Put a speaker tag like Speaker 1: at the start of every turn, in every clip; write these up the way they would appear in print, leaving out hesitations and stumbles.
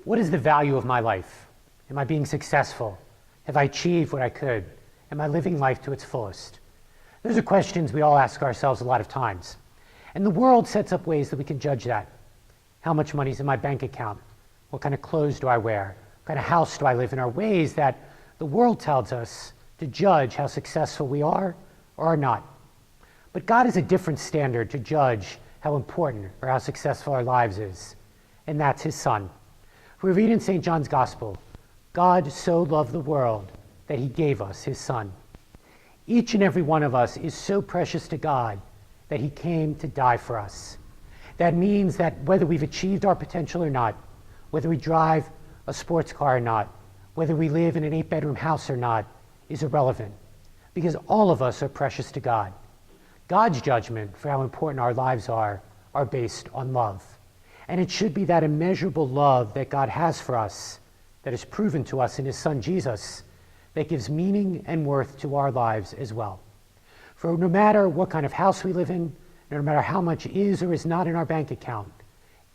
Speaker 1: What is the value of my life? Am I being successful? Have I achieved what I could? Am I living life to its fullest? Those are questions we all ask ourselves a lot of times. And the world sets up ways that we can judge that. How much money is in my bank account? What kind of clothes do I wear? What kind of house do I live in? Are ways that the world tells us to judge how successful we are or are not. But God has a different standard to judge how important or how successful our lives is, and that's his Son. We read in St. John's Gospel, God so loved the world that he gave us his Son. Each and every one of us is so precious to God that he came to die for us. That means that whether we've achieved our potential or not, whether we drive a sports car or not, whether we live in an 8-bedroom house or not, is irrelevant, because all of us are precious to God. God's judgment for how important our lives are based on love. And it should be that immeasurable love that God has for us, that is proven to us in his Son Jesus, that gives meaning and worth to our lives as well. For no matter what kind of house we live in, no matter how much is or is not in our bank account,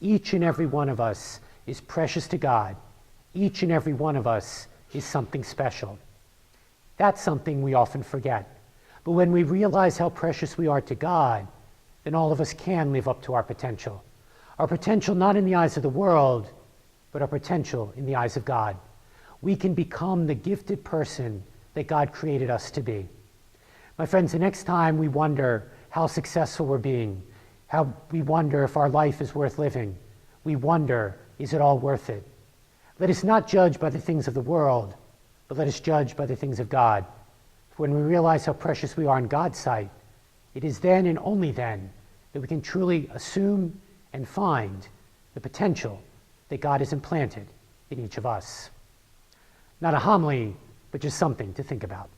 Speaker 1: each and every one of us is precious to God. Each and every one of us is something special. That's something we often forget. But when we realize how precious we are to God, then all of us can live up to our potential. Our potential not in the eyes of the world, but our potential in the eyes of God. We can become the gifted person that God created us to be. My friends, the next time we wonder how successful we're being, how we wonder if our life is worth living, we wonder, is it all worth it? Let us not judge by the things of the world, but let us judge by the things of God. When we realize how precious we are in God's sight, it is then and only then that we can truly assume and find the potential that God has implanted in each of us. Not a homily, but just something to think about.